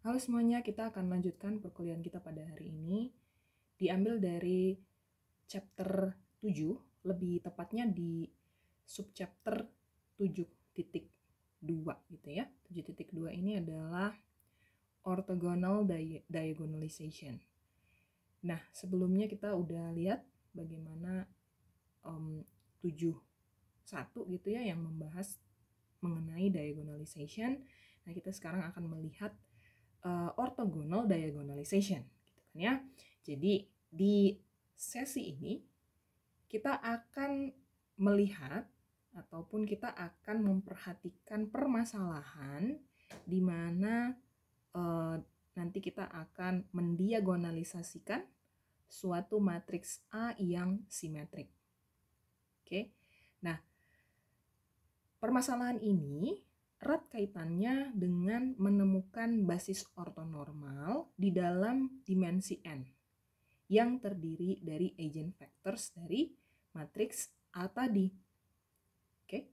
Halo semuanya, kita akan lanjutkan perkuliahan kita pada hari ini. Diambil dari chapter 7, lebih tepatnya di subchapter 7.2 gitu ya. 7.2 ini adalah orthogonal diagonalization. Nah, sebelumnya kita udah lihat bagaimana 7.1 gitu ya yang membahas mengenai diagonalization. Nah, kita sekarang akan melihat orthogonal diagonalization gitu kan ya. Jadi di sesi ini kita akan melihat ataupun kita akan memperhatikan permasalahan di mana nanti kita akan mendiagonalisasikan suatu matriks A yang simetrik. Oke. Nah, permasalahan ini erat kaitannya dengan menemukan basis ortonormal di dalam dimensi n yang terdiri dari eigenvectors dari matriks A tadi. Oke.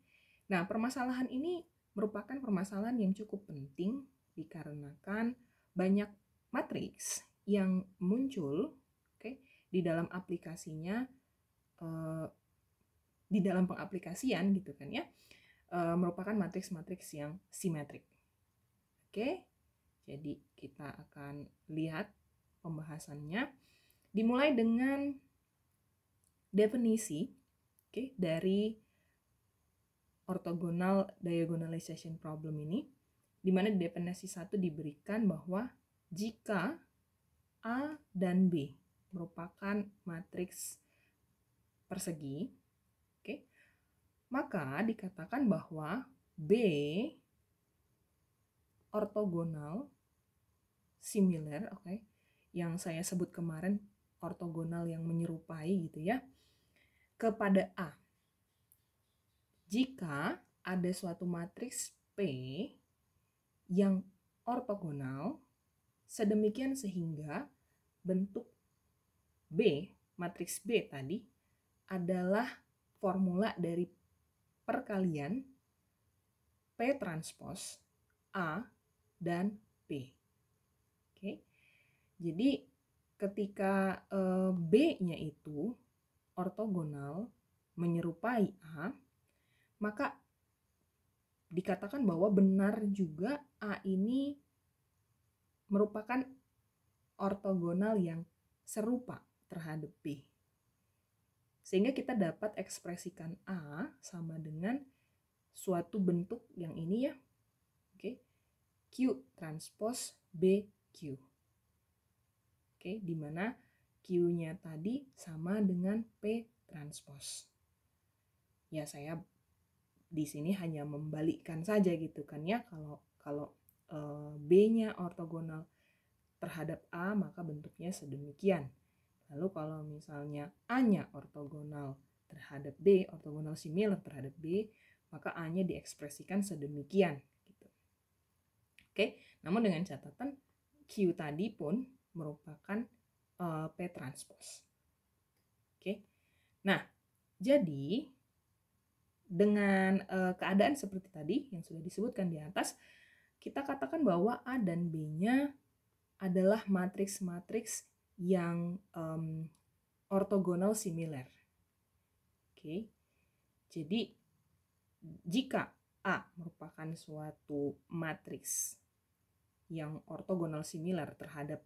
Nah, permasalahan ini merupakan permasalahan yang cukup penting dikarenakan banyak matriks yang muncul, oke, di dalam aplikasinya, di dalam pengaplikasian gitu kan ya. Merupakan matriks-matriks yang simetrik. Oke, jadi kita akan lihat pembahasannya. Dimulai dengan definisi dari orthogonal diagonalization problem ini, di mana di definisi 1 diberikan bahwa jika A dan B merupakan matriks persegi, maka dikatakan bahwa B ortogonal similar, yang saya sebut kemarin ortogonal yang menyerupai gitu ya, kepada A. Jika ada suatu matriks P yang ortogonal sedemikian sehingga bentuk B, matriks B tadi adalah formula dari perkalian P transpos A dan P. Oke. Jadi ketika B-nya itu ortogonal menyerupai A, maka dikatakan bahwa benar juga A ini merupakan ortogonal yang serupa terhadap B. Sehingga kita dapat ekspresikan A sama dengan suatu bentuk yang ini ya, Q transpos BQ. Di mana Q-nya tadi sama dengan P transpos. Ya, saya di sini hanya membalikkan saja gitu kan ya. Kalau B-nya ortogonal terhadap A, maka bentuknya sedemikian. Lalu kalau misalnya A-nya ortogonal terhadap B, ortogonal similar terhadap B, maka A-nya diekspresikan sedemikian. Gitu. Namun dengan catatan Q tadi pun merupakan P transpos. Nah, jadi dengan keadaan seperti tadi yang sudah disebutkan di atas, kita katakan bahwa A dan B-nya adalah matriks-matriks yang ortogonal similar. Jadi jika A merupakan suatu matriks yang ortogonal similar terhadap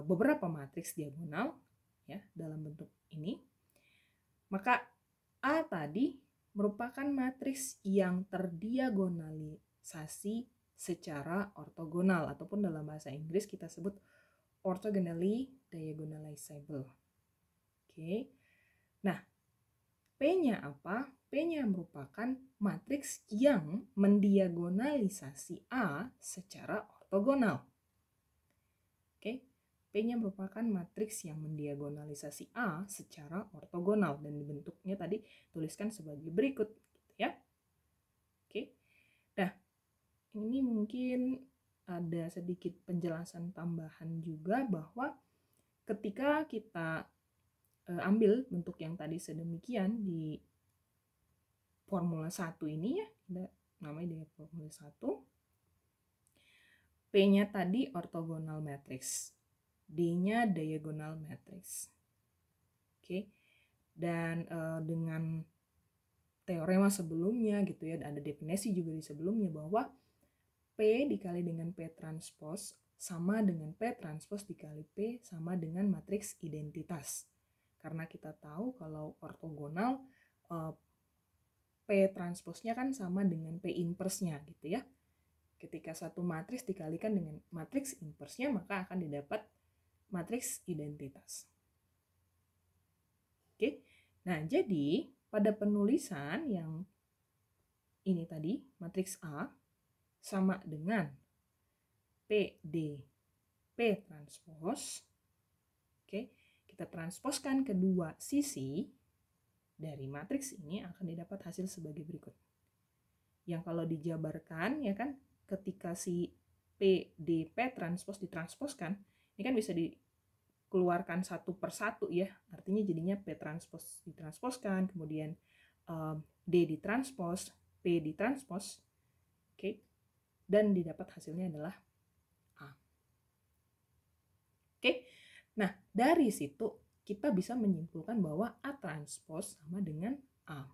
beberapa matriks diagonal ya dalam bentuk ini, maka A tadi merupakan matriks yang terdiagonalisasi secara ortogonal, ataupun dalam bahasa Inggris kita sebut orthogonally diagonalizable. Nah, P-nya apa? P-nya merupakan matriks yang mendiagonalisasi A secara ortogonal. P-nya merupakan matriks yang mendiagonalisasi A secara ortogonal, dan bentuknya tadi tuliskan sebagai berikut gitu ya. Nah, ini mungkin ada sedikit penjelasan tambahan juga bahwa ketika kita ambil bentuk yang tadi sedemikian di formula 1 ini ya, namanya di formula 1, P-nya tadi ortogonal matrix, D-nya diagonal matrix. Oke. Dan dengan teorema sebelumnya gitu ya, ada definisi juga di sebelumnya bahwa P dikali dengan P transpose sama dengan P transpose dikali P sama dengan matriks identitas. Karena kita tahu kalau ortogonal P transposnya kan sama dengan P inverse-nya gitu ya. Ketika satu matriks dikalikan dengan matriks inversnya, maka akan didapat matriks identitas. Oke, nah jadi pada penulisan yang ini tadi, matriks A sama dengan PD P transpose. Oke, kita transposkan kedua sisi dari matriks ini akan didapat hasil sebagai berikut. Yang kalau dijabarkan ya kan, ketika si PDP transpose ditransposkan, ini kan bisa dikeluarkan satu per satu ya, artinya jadinya P transpose ditransposkan, kemudian D ditranspos, P ditranspos, oke, dan didapat hasilnya adalah A. Oke, nah dari situ kita bisa menyimpulkan bahwa A transpos sama dengan A.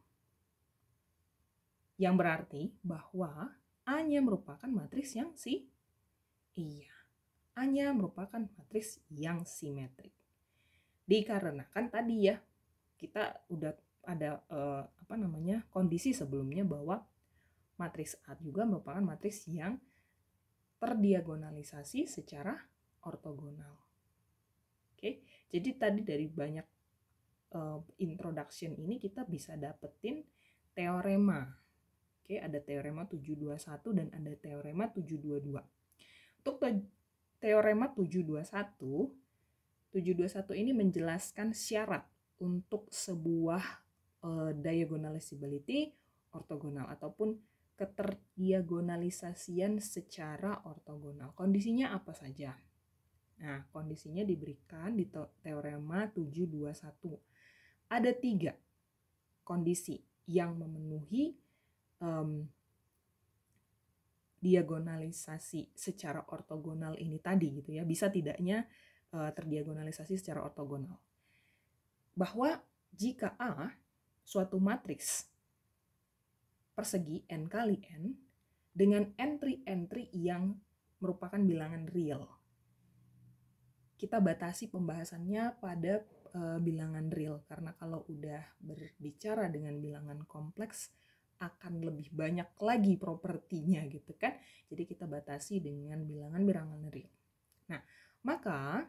Yang berarti bahwa A-nya merupakan matriks yang A-nya merupakan matriks yang simetrik. Dikarenakan tadi ya, kita udah ada kondisi sebelumnya bahwa matriks A juga merupakan matriks yang terdiagonalisasi secara ortogonal. Oke, jadi tadi dari banyak introduction ini kita bisa dapetin teorema. Oke, ada teorema 721 dan ada teorema 722. Untuk teorema 721 ini menjelaskan syarat untuk sebuah diagonalizability ortogonal ataupun keterdiagonalisasian secara ortogonal. Kondisinya apa saja? Nah, kondisinya diberikan di teorema 721. Ada 3 kondisi yang memenuhi diagonalisasi secara ortogonal ini tadi gitu ya, bisa tidaknya terdiagonalisasi secara ortogonal. Bahwa jika A suatu matriks persegi n kali n dengan entry-entry yang merupakan bilangan real. Kita batasi pembahasannya pada bilangan real, karena kalau udah berbicara dengan bilangan kompleks akan lebih banyak lagi propertinya gitu kan. Jadi kita batasi dengan bilangan real. Nah, maka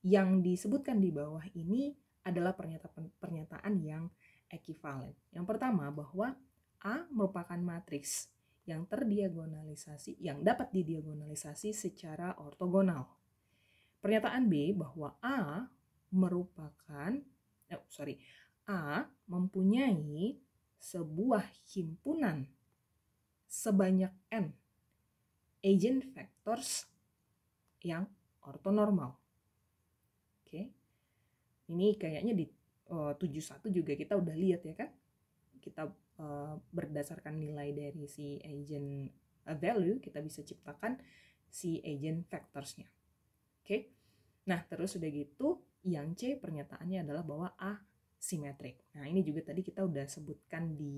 yang disebutkan di bawah ini adalah pernyataan yang ekivalen. Yang pertama bahwa A merupakan matriks yang terdiagonalisasi, yang dapat didiagonalisasi secara ortogonal. Pernyataan B bahwa A mempunyai sebuah himpunan sebanyak n eigenvectors yang ortonormal. Oke. Ini kayaknya di 71 juga kita udah lihat ya kan. Kita berdasarkan nilai dari si eigen value kita bisa ciptakan si eigenvectorsnya. Oke. Nah, terus udah gitu yang C pernyataannya adalah bahwa A simetrik. Nah, ini juga tadi kita udah sebutkan di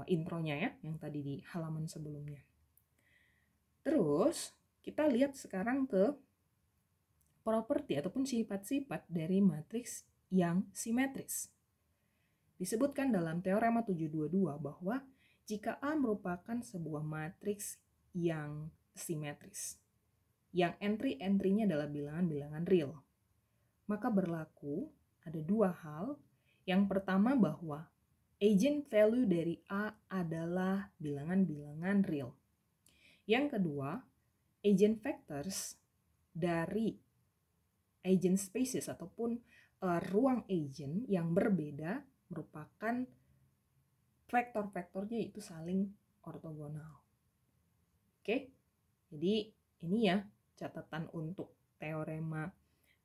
intronya ya, yang tadi di halaman sebelumnya. Terus, kita lihat sekarang ke properti ataupun sifat-sifat dari matriks yang simetris. Disebutkan dalam teorema 722 bahwa jika A merupakan sebuah matriks yang simetris, yang entry-entry-nya adalah bilangan-bilangan real, maka berlaku ada 2 hal. Yang pertama bahwa eigenvalue dari A adalah bilangan-bilangan real. Yang kedua, eigenvectors dari eigenspaces ataupun ruang eigen yang berbeda merupakan vektor-vektornya itu saling ortogonal. Oke, jadi ini ya catatan untuk teorema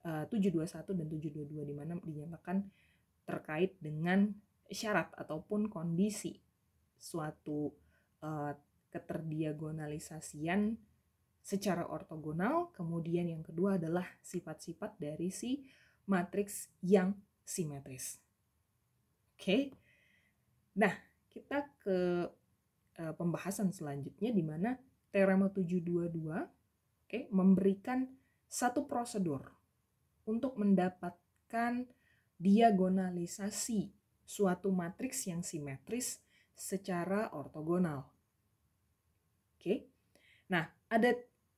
721 dan 722 di mana dinyatakan terkait dengan syarat ataupun kondisi suatu keterdiagonalisasian secara ortogonal, kemudian yang kedua adalah sifat-sifat dari si matriks yang simetris. Oke. Nah, kita ke pembahasan selanjutnya di mana teorema 722 memberikan satu prosedur untuk mendapatkan diagonalisasi suatu matriks yang simetris secara ortogonal. Oke. Nah, ada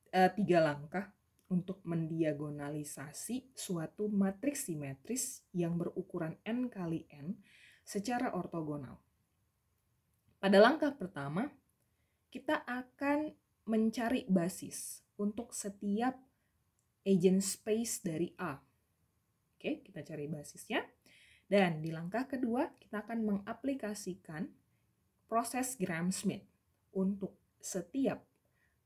3 langkah untuk mendiagonalisasi suatu matriks simetris yang berukuran n kali n secara ortogonal. Pada langkah pertama, kita akan mencari basis untuk setiap eigenspace dari A. Oke, kita cari basisnya. Dan di langkah kedua, kita akan mengaplikasikan proses Gram-Schmidt untuk setiap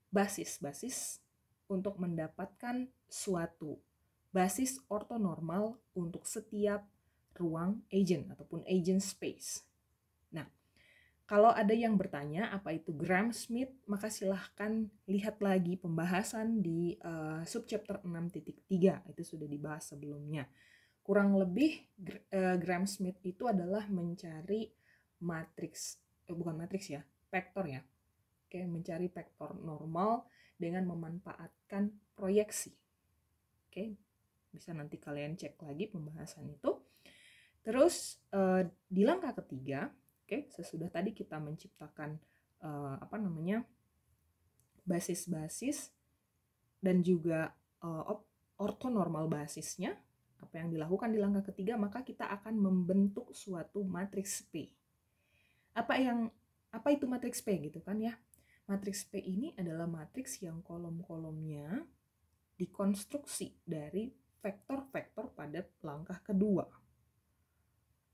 basis-basis untuk mendapatkan suatu basis ortonormal untuk setiap ruang eigen ataupun eigenspace. Nah, kalau ada yang bertanya apa itu Gram-Schmidt, maka silahkan lihat lagi pembahasan di subchapter 6.3. Itu sudah dibahas sebelumnya. Kurang lebih Gram-Schmidt itu adalah mencari matriks, bukan matriks ya, vektor ya. Oke, mencari vektor normal dengan memanfaatkan proyeksi. Oke, bisa nanti kalian cek lagi pembahasan itu. Terus di langkah ketiga, oke, sesudah tadi kita menciptakan basis-basis dan juga ortonormal basisnya, apa yang dilakukan di langkah ketiga, maka kita akan membentuk suatu matriks P. Apa itu matriks P gitu kan ya? Matriks P ini adalah matriks yang kolom-kolomnya dikonstruksi dari vektor-vektor pada langkah kedua.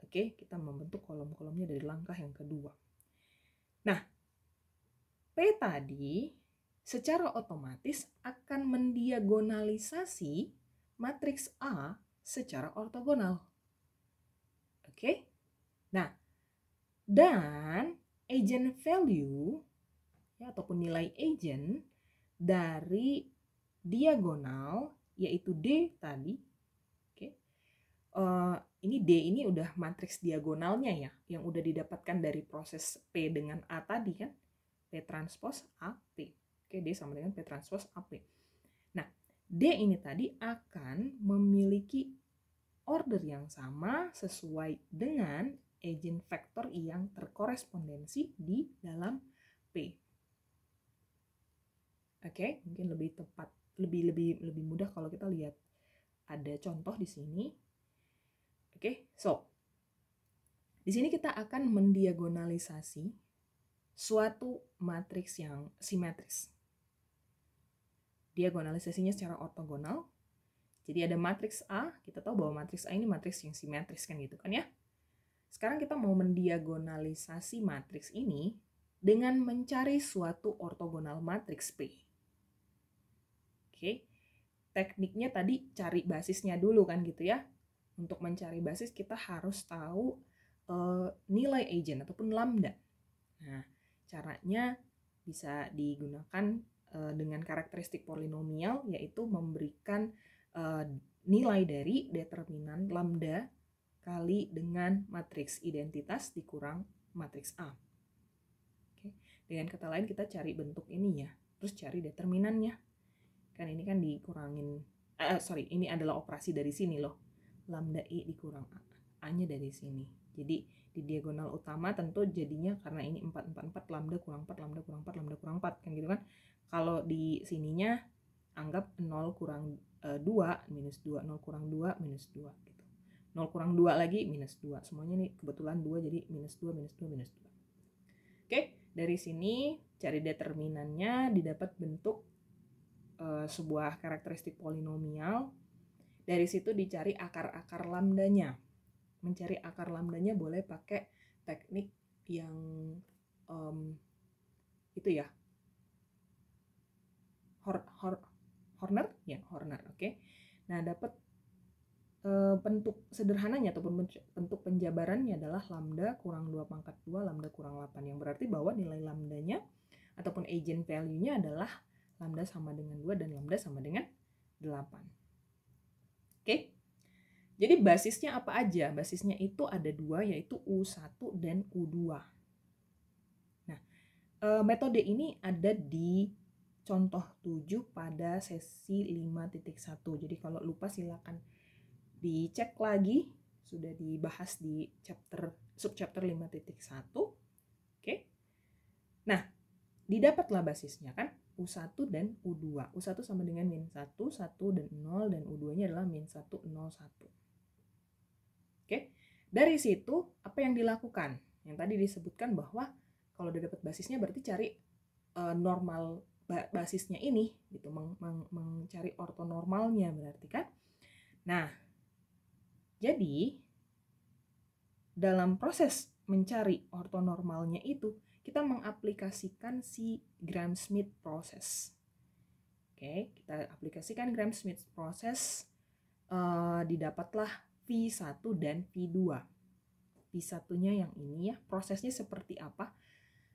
Oke, kita membentuk kolom-kolomnya dari langkah yang kedua. Nah, P tadi secara otomatis akan mendiagonalisasi matriks A secara ortogonal. Oke? Nah, dan eigenvalue ya, ataupun nilai eigen dari diagonal yaitu D tadi. Oke. Ini D ini udah matriks diagonalnya ya, yang udah didapatkan dari proses P dengan A tadi kan, P transpose AP. Oke, D sama dengan P transpose AP. Nah, D ini tadi akan memiliki order yang sama sesuai dengan eigenvektor yang terkorespondensi di dalam P. Oke, mungkin lebih tepat, lebih mudah kalau kita lihat ada contoh di sini. Oke, so di sini kita akan mendiagonalisasi suatu matriks yang simetris. Diagonalisasinya secara ortogonal. Jadi ada matriks A, kita tahu bahwa matriks A ini matriks yang simetris kan gitu kan ya. Sekarang kita mau mendiagonalisasi matriks ini dengan mencari suatu ortogonal matriks P. Oke, tekniknya tadi cari basisnya dulu kan gitu ya. Untuk mencari basis kita harus tahu nilai eigen ataupun lambda. Nah, caranya bisa digunakan dengan karakteristik polinomial, yaitu memberikan nilai dari determinan lambda kali dengan matriks identitas dikurang matriks A. Oke. Dengan kata lain kita cari bentuk ini ya, terus cari determinannya. Kan ini kan dikurangin, ini adalah operasi dari sini loh. Lambda I dikurang A-nya dari sini. Jadi di diagonal utama tentu jadinya karena ini 4, 4, 4, lambda kurang 4, lambda kurang 4, lambda kurang 4. Kan gitu kan. Kalau di sininya anggap 0 kurang 2, minus 2, 0 kurang 2, minus 2. Gitu. 0 kurang 2 lagi, minus 2. Semuanya nih kebetulan 2, jadi minus 2, minus 2, minus 2. Oke, dari sini cari determinannya, didapat bentuk sebuah karakteristik polinomial. Dari situ dicari akar-akar lambdanya. Mencari akar lambdanya boleh pakai teknik yang itu ya, Horner ya, Horner. Oke. Nah, dapat bentuk sederhananya ataupun bentuk penjabarannya adalah lambda kurang 2 pangkat 2 lambda kurang 8, yang berarti bahwa nilai lambdanya ataupun eigenvalue-nya adalah lambda sama dengan 2 dan lambda sama dengan 8. Oke. Jadi basisnya apa aja? Basisnya itu ada 2, yaitu U1 dan U2. Nah, metode ini ada di contoh 7 pada sesi 5.1. Jadi kalau lupa silakan dicek lagi, sudah dibahas di subchapter 5.1. Oke. Nah, didapatlah basisnya kan U1 dan U2. U1 sama dengan min 1, 1 dan 0, dan U2-nya adalah min 1, 0, 1. Oke. Dari situ apa yang dilakukan? Yang tadi disebutkan bahwa kalau udah dapat basisnya berarti cari normal basisnya ini gitu, mencari ortonormalnya berarti kan. Nah, jadi dalam proses mencari ortonormalnya itu kita mengaplikasikan si Gram-Schmidt process. Oke, kita aplikasikan Gram-Schmidt process, didapatlah V1 dan V2. V1-nya yang ini ya, prosesnya seperti apa?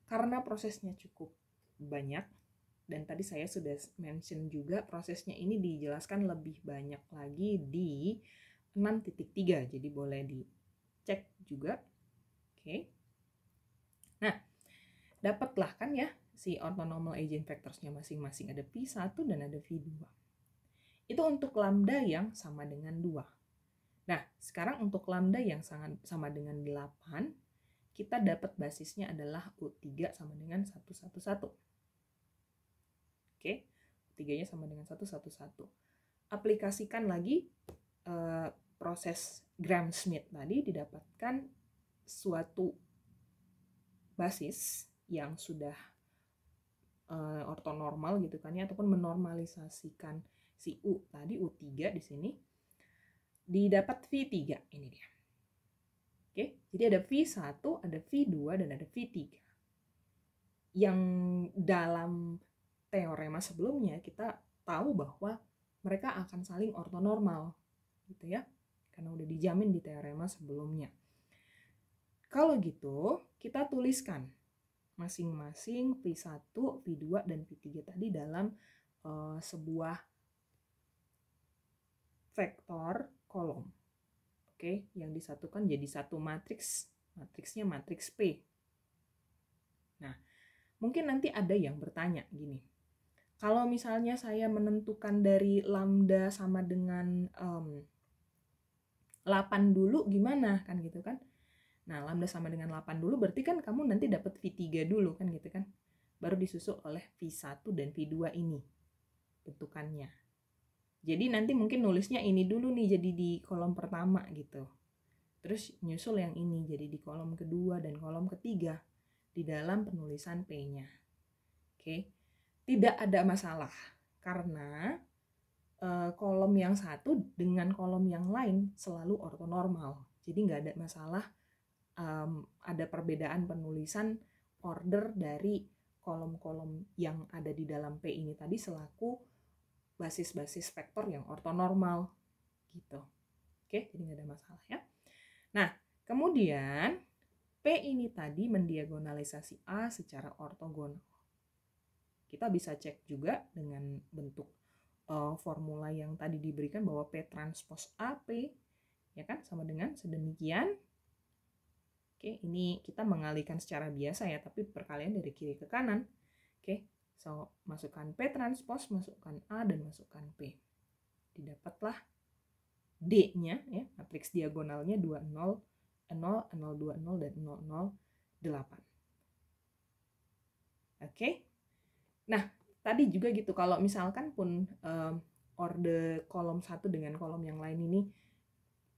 Karena prosesnya cukup banyak, dan tadi saya sudah mention juga prosesnya ini dijelaskan lebih banyak lagi di 6.3, jadi boleh dicek juga. Oke. Nah, dapatlah kan ya si orthonormal eigenvectorsnya masing-masing, ada V1 dan ada V2. Itu untuk lambda yang sama dengan 2. Nah, sekarang untuk lambda yang sama dengan 8, kita dapat basisnya adalah U3 sama dengan 111. Oke, U3-nya sama dengan 111. Aplikasikan lagi proses Gram-Schmidt tadi, didapatkan suatu basis yang sudah ortonormal gitu kan ya, ataupun menormalisasikan si U tadi, U3 di sini, didapat V3 ini dia. Oke, jadi ada V1, ada V2 dan ada V3. Yang dalam teorema sebelumnya kita tahu bahwa mereka akan saling ortonormal gitu ya, karena udah dijamin di teorema sebelumnya. Kalau gitu, kita tuliskan masing-masing V1, V2, dan V3 tadi dalam sebuah vektor kolom. Oke, yang disatukan jadi satu matriks. Matriksnya matriks P. Nah, mungkin nanti ada yang bertanya gini. Kalau misalnya saya menentukan dari lambda sama dengan 8 dulu gimana kan gitu kan? Nah, lambda sama dengan 8 dulu berarti kan kamu nanti dapat V3 dulu kan gitu kan. Baru disusul oleh V1 dan V2 ini bentukannya. Jadi nanti mungkin nulisnya ini dulu nih jadi di kolom pertama gitu. Terus nyusul yang ini jadi di kolom kedua dan kolom ketiga di dalam penulisan P-nya. Oke. Tidak ada masalah karena kolom yang satu dengan kolom yang lain selalu ortonormal. Jadi nggak ada masalah ada perbedaan penulisan order dari kolom-kolom yang ada di dalam P ini tadi selaku basis-basis vektor yang ortonormal gitu. Oke, jadi nggak ada masalah ya. Nah, kemudian P ini tadi mendiagonalisasi A secara ortogonal. Kita bisa cek juga dengan bentuk formula yang tadi diberikan bahwa P transpos AP ya kan sama dengan sedemikian. Oke, ini kita mengalihkan secara biasa ya, tapi perkalian dari kiri ke kanan. Oke, so masukkan P transpos, masukkan A, dan masukkan P. Didapatlah D-nya, ya, matriks diagonalnya 20, 0, 020, dan 008. Oke, nah tadi juga gitu, kalau misalkan pun orde kolom satu dengan kolom yang lain ini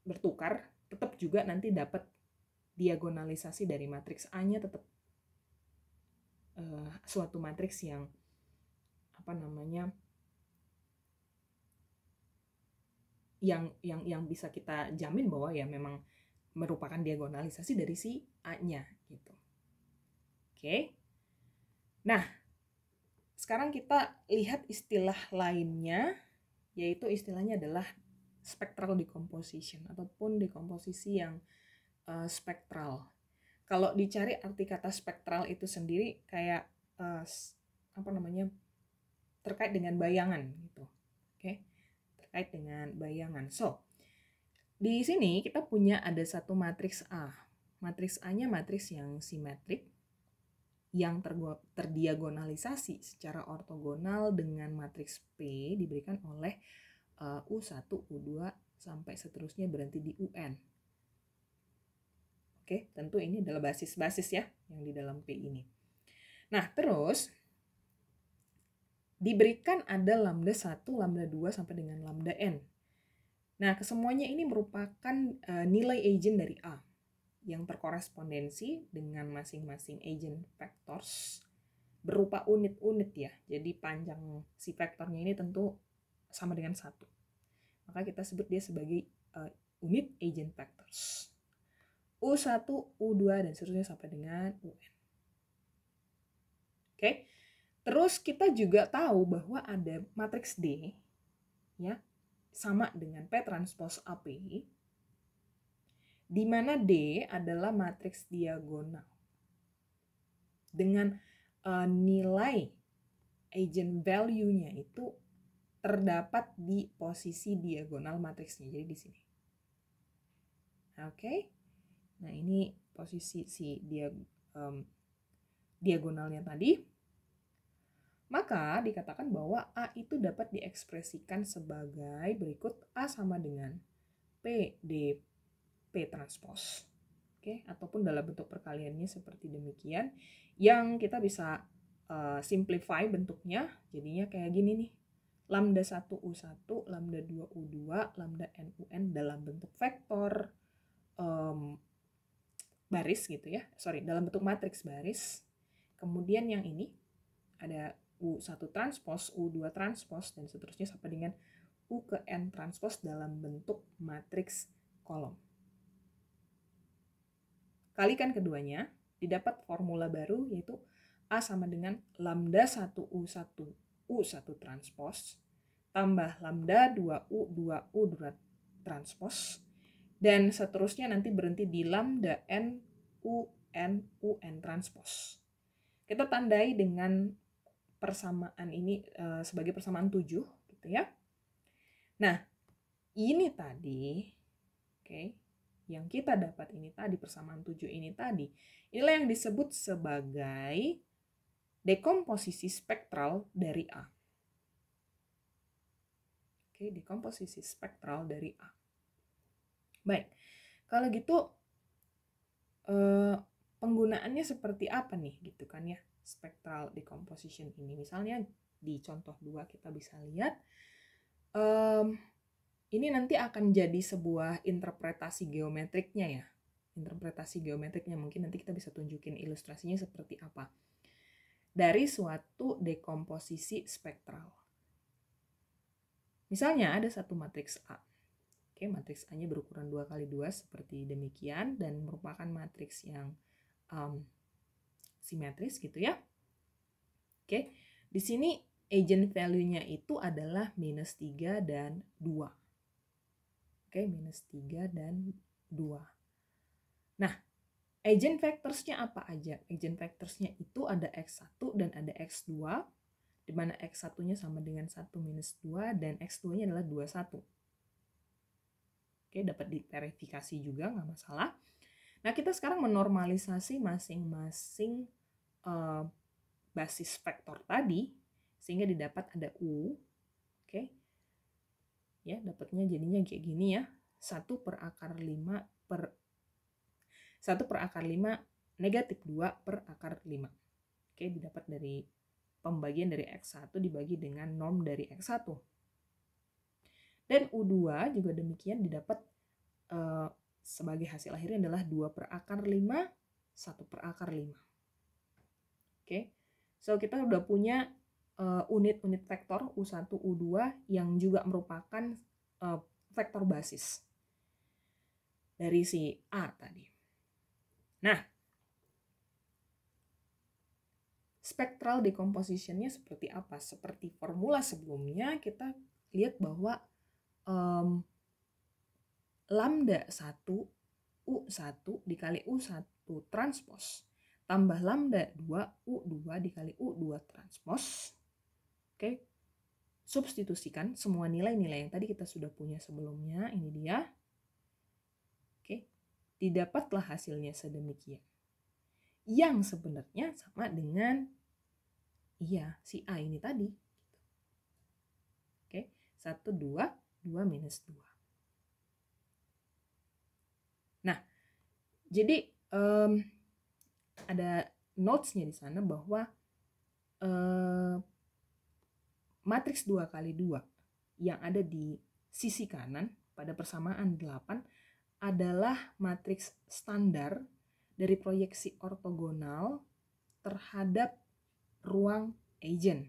bertukar, tetap juga nanti dapat diagonalisasi dari matriks A-nya tetap suatu matriks yang apa namanya yang bisa kita jamin bahwa ya memang merupakan diagonalisasi dari si A-nya gitu. Oke. Nah, sekarang kita lihat istilah lainnya, yaitu istilahnya adalah spectral decomposition ataupun dekomposisi yang spektral. Kalau dicari arti kata spektral itu sendiri kayak apa namanya terkait dengan bayangan gitu. Oke. Terkait dengan bayangan. So, di sini kita punya ada satu matriks A. Matriks A-nya matriks yang simetrik yang terdiagonalisasi secara ortogonal dengan matriks P diberikan oleh U1, U2 sampai seterusnya berhenti di UN. Oke, tentu ini adalah basis-basis ya yang di dalam P ini. Nah, terus diberikan ada lambda 1, lambda 2 sampai dengan lambda n. Nah, kesemuanya ini merupakan nilai agent dari A yang terkorespondensi dengan masing-masing agent vectors berupa unit-unit ya. Jadi panjang si vektornya ini tentu sama dengan 1. Maka kita sebut dia sebagai unit agent vectors. U1, U2, dan seterusnya sampai dengan UN. Oke. Terus kita juga tahu bahwa ada matriks D ya, sama dengan P transpose AP, di mana D adalah matriks diagonal dengan nilai agent value-nya itu terdapat di posisi diagonal matriksnya. Jadi di sini. Oke. Nah, ini posisi si diagonalnya tadi. Maka dikatakan bahwa A itu dapat diekspresikan sebagai berikut. A sama dengan P D P transpose. Oke, ataupun dalam bentuk perkaliannya seperti demikian, yang kita bisa simplify bentuknya jadinya kayak gini nih. Lambda 1 U1, lambda 2 U2, lambda n UN dalam bentuk vektor baris gitu ya. Dalam bentuk matriks baris. Kemudian yang ini ada U1 transpose, U2 transpose, dan seterusnya sampai dengan U ke N transpose dalam bentuk matriks kolom. Kalikan keduanya, didapat formula baru yaitu A sama dengan lambda 1 U1 U1 transpose tambah lambda 2U 2U 2 transpose dan seterusnya nanti berhenti di lambda N UN transpose. Kita tandai dengan persamaan ini sebagai persamaan 7 gitu ya. Nah, ini tadi yang kita dapat ini tadi, persamaan 7 ini tadi, inilah yang disebut sebagai dekomposisi spektral dari A. Dekomposisi spektral dari A. Baik, kalau gitu penggunaannya seperti apa nih gitu kan ya, spectral decomposition ini. Misalnya di contoh 2 kita bisa lihat ini nanti akan jadi sebuah interpretasi geometriknya ya. Interpretasi geometriknya mungkin nanti kita bisa tunjukin ilustrasinya seperti apa. Dari suatu dekomposisi spektral. Misalnya ada satu matriks A. Matriks A-nya berukuran 2x2 seperti demikian dan merupakan matriks yang simetris gitu ya. Di sini agent value-nya itu adalah minus 3 dan 2. Minus 3 dan 2. Nah, agent vectors-nya apa aja? Agent vectors-nya itu ada X1 dan ada X2, di mana X1-nya sama dengan 1 minus 2 dan X2-nya adalah 21. Dapat diverifikasi juga, nggak masalah. Nah, kita sekarang menormalisasi masing-masing basis vektor tadi, sehingga didapat ada U. Ya, dapatnya jadinya kayak gini ya. 1 per akar 5 negatif 2 per akar 5. Didapat dari pembagian dari X1 dibagi dengan norm dari X1. Dan U2 juga demikian didapat sebagai hasil akhirnya adalah 2 per akar 5, 1 per akar 5. So kita udah punya unit-unit vektor U1, U2 yang juga merupakan vektor basis dari si A tadi. Nah, spectral decomposition-nya seperti apa? Seperti formula sebelumnya, kita lihat bahwa lambda 1 U1 dikali U1 transpose tambah lambda 2 U2 dikali U2 transpose substitusikan semua nilai-nilai yang tadi kita sudah punya sebelumnya, ini dia. Oke, didapatlah hasilnya sedemikian. Yang sebenarnya sama dengan si A ini tadi. Oke, 1, 2, 2 minus 2. Nah, jadi ada notes-nya di sana bahwa matriks 2 kali 2 yang ada di sisi kanan pada persamaan 8 adalah matriks standar dari proyeksi ortogonal terhadap ruang agent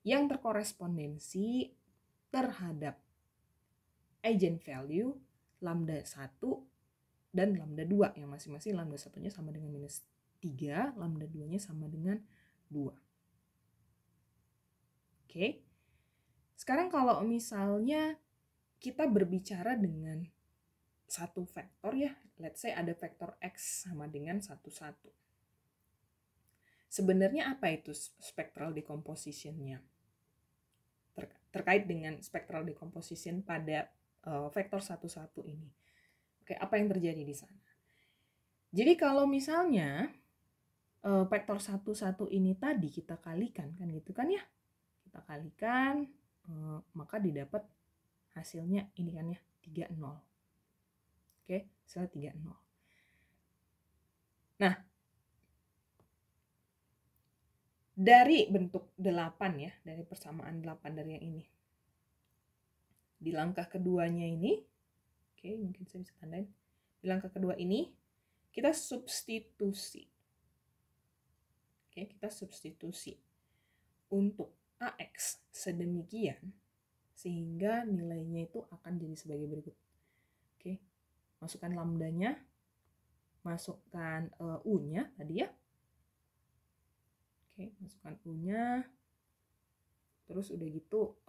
yang terkorespondensi terhadap agent value lambda 1 dan lambda 2 yang masing-masing lambda 1-nya sama dengan minus 3, lambda 2-nya sama dengan 2. Oke. Sekarang kalau misalnya kita berbicara dengan satu vektor ya, let's say ada vektor X sama dengan 1, 1. Sebenarnya apa itu spectral decomposition-nya? Terkait dengan spectral decomposition pada vektor 1, 1 ini. Oke, apa yang terjadi di sana? Jadi kalau misalnya vektor 1, 1 ini tadi kita kalikan, kan gitu kan ya? Kita kalikan, maka didapat hasilnya ini kan ya, 3, 0. Oke, hasilnya 3, 0. Nah, dari bentuk 8 ya, dari persamaan 8 dari yang ini. Di langkah keduanya ini, oke, mungkin saya bisa tandain. Di langkah kedua ini, kita substitusi. Oke, kita substitusi untuk AX sedemikian sehingga nilainya itu akan jadi sebagai berikut. Oke, masukkan lambdanya, masukkan U-nya tadi ya. Oke, masukkan U-nya. Terus udah gitu,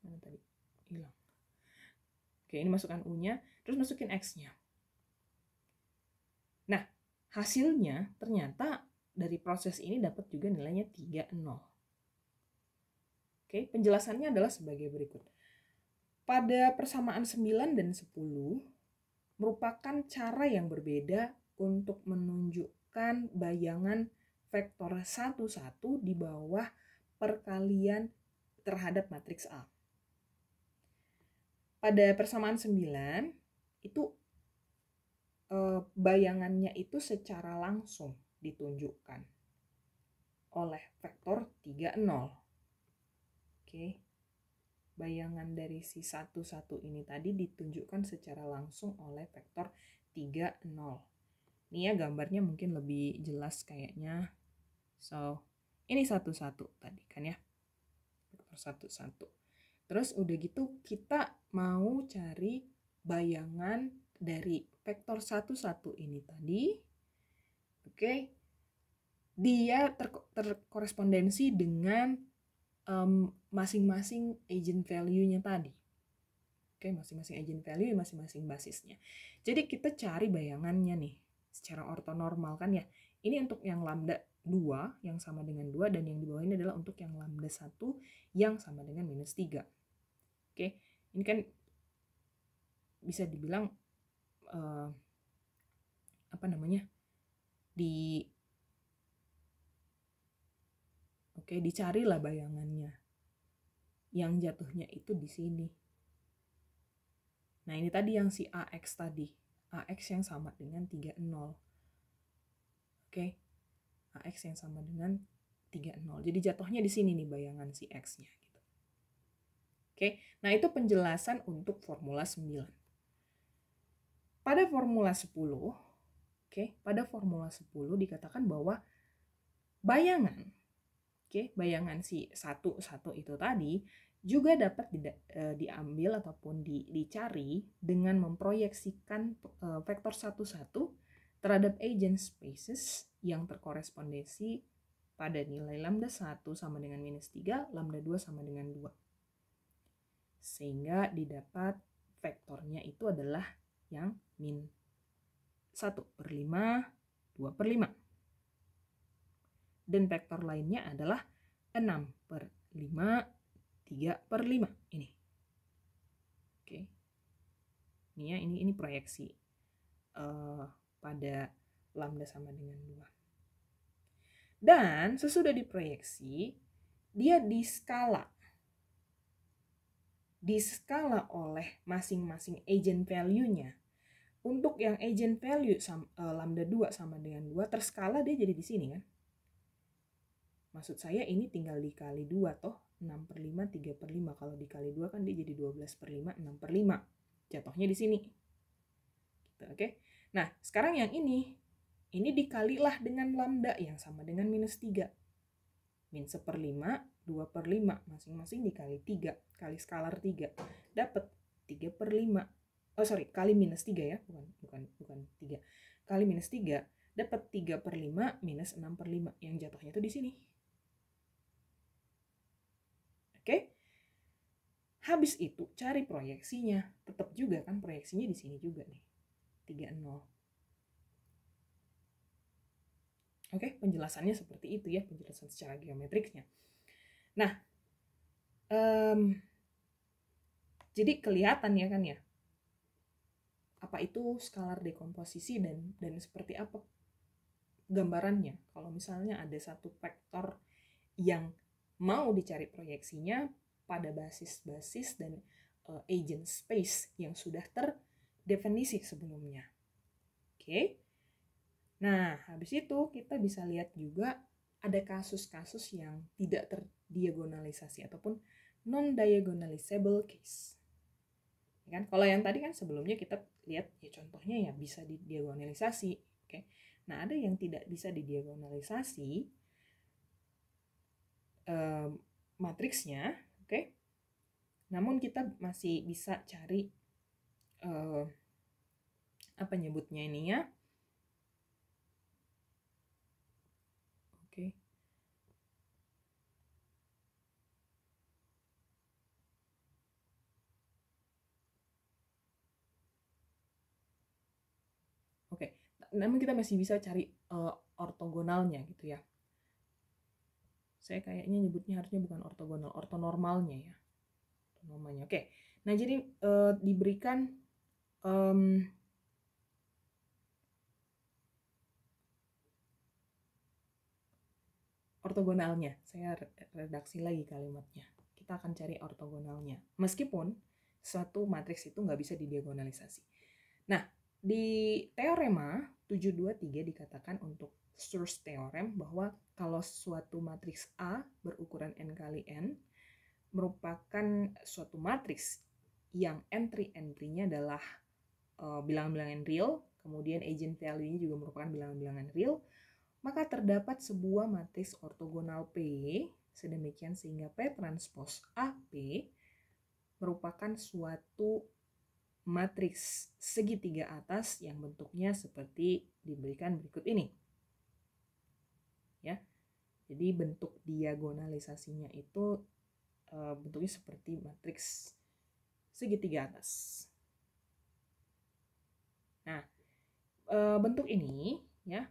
mana tadi? Hilang. Oke, ini masukkan U-nya, terus masukin X-nya. Nah, hasilnya ternyata dari proses ini dapat juga nilainya 3, 0. Oke, penjelasannya adalah sebagai berikut. Pada persamaan 9 dan 10 merupakan cara yang berbeda untuk menunjukkan bayangan vektor 1, 1 di bawah perkalian terhadap matriks A. Pada persamaan 9 itu bayangannya itu secara langsung ditunjukkan oleh vektor 3, 0. Oke. Bayangan dari si 1, 1 ini tadi ditunjukkan secara langsung oleh vektor 3, 0. Ini ya gambarnya mungkin lebih jelas kayaknya. So, ini 1, 1 tadi kan ya. Vektor 1, 1. Terus udah gitu kita mau cari bayangan dari vektor 1, 1 ini tadi. Oke. Dia terkorespondensi dengan masing-masing agent value-nya tadi. Oke, masing-masing agent value, masing-masing basisnya. Jadi kita cari bayangannya nih, secara ortonormal kan ya. Ini untuk yang lambda 2 yang sama dengan 2, dan yang di bawah ini adalah untuk yang lambda 1 yang sama dengan minus 3. Oke, ini kan bisa dibilang dicarilah bayangannya yang jatuhnya itu di sini. Nah, ini tadi yang si AX tadi. AX yang sama dengan 3, 0. Oke. AX yang sama dengan 3, 0. Jadi jatuhnya di sini nih bayangan si X-nya. Gitu. Oke. Nah, itu penjelasan untuk formula 9. Pada formula 10, pada formula 10 dikatakan bahwa bayangan si 1, 1 itu tadi juga dapat diambil ataupun dicari dengan memproyeksikan vektor 1, 1 terhadap agent spaces yang terkorespondensi pada nilai lambda 1 sama dengan minus 3, lambda 2 sama dengan 2. Sehingga didapat vektornya itu adalah yang min 1/5, 2/5. Dan vektor lainnya adalah 6/5, 3/5 ini. Oke. Ini ya, ini proyeksi pada lambda sama dengan 2. Dan sesudah diproyeksi, dia diskala oleh masing-masing agent value-nya. Untuk yang agent value lambda 2 sama dengan 2, terskala dia jadi di sini kan. Maksud saya ini tinggal dikali 2 toh, 6/5, 3/5. Kalau dikali 2 kan dia jadi 12/5, 6/5. Jatuhnya di sini. Gitu, oke. Nah, sekarang yang ini dikalilah dengan lambda yang sama dengan -3. Min 1/5, 2/5, masing-masing dikali 3, kali skalar 3, dapat 3/5. Kali -3 ya, bukan 3. Kali -3, dapat 3/5 minus 6/5, yang jatuhnya itu di sini. Oke? Habis itu cari proyeksinya. Tetap juga kan proyeksinya di sini juga nih. 30. Oke, penjelasannya seperti itu ya, penjelasan secara geometriknya. Nah, jadi kelihatan ya kan ya, apa itu skalar dekomposisi dan seperti apa gambarannya. Kalau misalnya ada satu vektor yang mau dicari proyeksinya pada basis-basis dan agent space yang sudah terdefinisi sebelumnya. Oke. Nah, habis itu kita bisa lihat juga ada kasus-kasus yang tidak terdiagonalisasi ataupun non-diagonalizable case. Ya kan? Kalau yang tadi kan sebelumnya kita lihat ya contohnya ya bisa didiagonalisasi. Oke. Nah, ada yang tidak bisa didiagonalisasi matriksnya, oke. Namun kita masih bisa cari apa nyebutnya ini ya? Oke. Oke. Namun kita masih bisa cari ortogonalnya gitu ya. Saya kayaknya nyebutnya harusnya bukan ortogonal, ortonormalnya ya. Ortonormalnya. Oke. Nah, jadi diberikan ortogonalnya. Saya redaksi lagi kalimatnya. Kita akan cari ortogonalnya. Meskipun suatu matriks itu nggak bisa didiagonalisasi. Nah, di teorema 723 dikatakan untuk Sturz theorem bahwa kalau suatu matriks A berukuran n kali n merupakan suatu matriks yang entry-nya adalah bilangan-bilangan real, kemudian agent value-nya juga merupakan bilangan-bilangan real, maka terdapat sebuah matriks ortogonal P sedemikian sehingga P transpose AP merupakan suatu matriks segitiga atas yang bentuknya seperti diberikan berikut ini. Ya. Jadi bentuk diagonalisasinya itu bentuknya seperti matriks segitiga atas. Nah, bentuk ini ya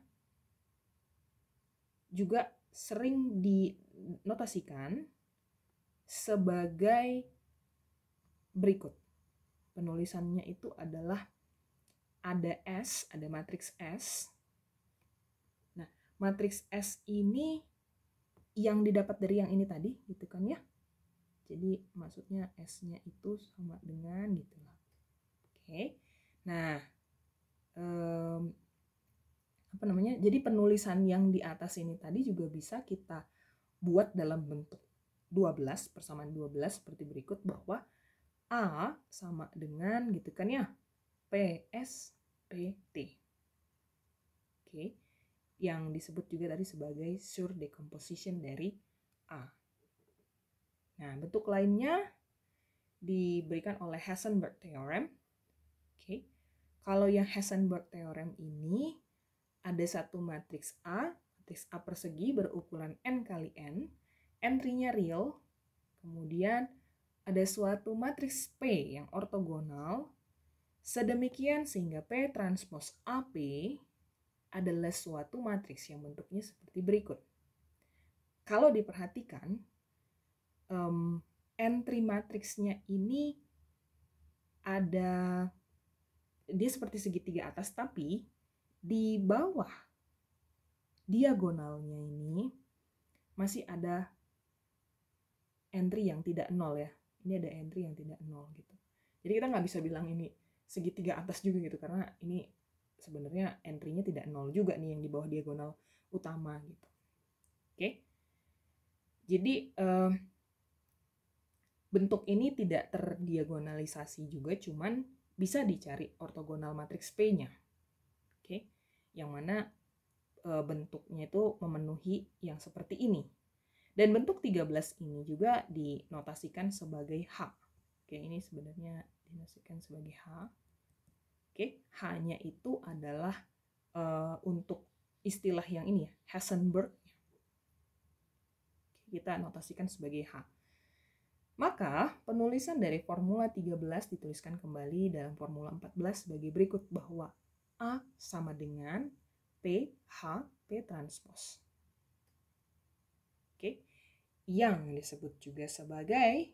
juga sering dinotasikan sebagai berikut. Penulisannya itu adalah ada S, ada matriks S. Nah, matriks S ini yang didapat dari yang ini tadi, gitu kan ya. Jadi maksudnya S-nya itu sama dengan gitu lah. Oke. Nah, jadi penulisan yang di atas ini tadi juga bisa kita buat dalam bentuk 12, persamaan 12 seperti berikut, bahwa A sama dengan gitu kan ya, PSPT. Oke. Yang disebut juga tadi sebagai surdecomposition dari A. Nah, bentuk lainnya diberikan oleh Hessenberg theorem. Oke. Kalau yang Hessenberg theorem ini ada satu matriks A persegi berukuran n kali n, entry-nya real, kemudian ada suatu matriks P yang ortogonal, sedemikian sehingga P transpose AP adalah suatu matriks yang bentuknya seperti berikut. kalau diperhatikan, entry matriksnya ini dia seperti segitiga atas, tapi di bawah diagonalnya ini masih ada entry yang tidak nol ya. Ini ada entry yang tidak nol gitu. Jadi kita nggak bisa bilang ini segitiga atas juga gitu, karena ini sebenarnya entry-nya tidak nol juga nih yang di bawah diagonal utama gitu. Oke. Jadi bentuk ini tidak terdiagonalisasi juga, cuman bisa dicari ortogonal matriks P-nya. Oke. Yang mana bentuknya itu memenuhi yang seperti ini. Dan bentuk 13 ini juga dinotasikan sebagai H. Oke, ini sebenarnya dinotasikan sebagai H. Oke, H-nya itu adalah untuk istilah yang ini ya, Heisenberg. Kita notasikan sebagai H. Maka penulisan dari formula 13 dituliskan kembali dalam formula 14 sebagai berikut, bahwa A sama dengan PH P transpos. Oke, yang disebut juga sebagai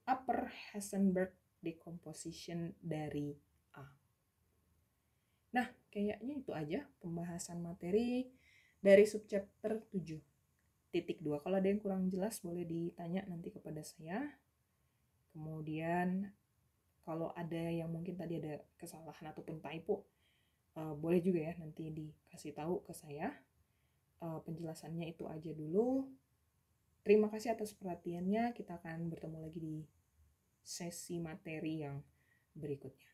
upper Heisenberg decomposition dari A. Nah, kayaknya itu aja pembahasan materi dari subchapter 7.2. Kalau ada yang kurang jelas boleh ditanya nanti kepada saya. Kemudian kalau ada yang mungkin tadi ada kesalahan ataupun typo, boleh juga ya nanti dikasih tahu ke saya. Penjelasannya itu aja dulu. Terima kasih atas perhatiannya. Kita akan bertemu lagi di sesi materi yang berikutnya.